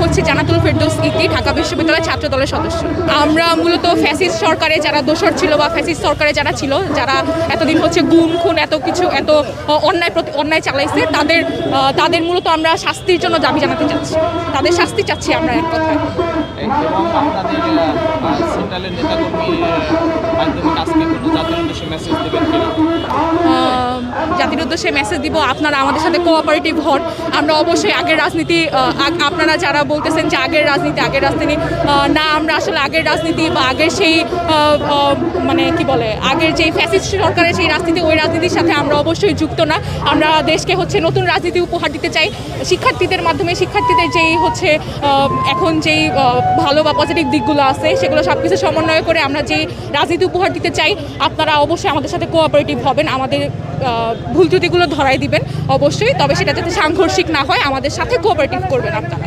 হচ্ছে জান্নাতুল ফেরদৌস ইতি, ঢাকা বিশ্ববিদ্যালয়ের ছাত্র দলের সদস্য। আমরা মূলত ফ্যাসিস্ট সরকারে যারা দোষর ছিল বা ফ্যাসিস্ট সরকারে যারা ছিল, যারা এতদিন হচ্ছে গুম খুন এত কিছু এত অন্যায় চালাইছে, তাদের মূলত আমরা শাস্তির জন্য দাবি জানাতে চাচ্ছি, তাদের শাস্তি চাচ্ছি আমরা এক কথায়। এবং আপনাদের সেন্ট্রালের নেতাকর্মী মাধ্যমিক আজকে কোনো জাতির উদ্দেশ্যে মেসেজ দেবেন কিনা? জাতির উদ্দেশ্যে মেসেজ দিব, আপনারা আমাদের সাথে কোঅপারেটিভ হন। আমরা অবশ্যই আগের রাজনীতি, আপনারা যারা বলতেছেন যে আগের রাজনীতি না, আমরা আসলে আগের রাজনীতি বা আগের সেই মানে কি বলে আগের যেই ফ্যাসিস্ট সরকারের সেই রাজনীতি, ওই রাজনীতির সাথে আমরা অবশ্যই যুক্ত না। আমরা দেশকে হচ্ছে নতুন রাজনীতি উপহার দিতে চাই, শিক্ষার্থীদের মাধ্যমে শিক্ষার্থীদের যেই হচ্ছে এখন যেই ভালো বা পজিটিভ দিকগুলো আছে সেগুলো সব কিছু সমন্বয় করে আমরা যেই রাজনীতি উপহার দিতে চাই, আপনারা অবশ্যই আমাদের সাথে কোঅপারেটিভ হবেন, আমাদের ভুল ত্রুটিগুলো ধরাই দিবেন অবশ্যই, তবে সেটা যাতে সাংঘর্ষিক না হয়, আমাদের সাথে কোঅপারেটিভ করবেন আপনারা।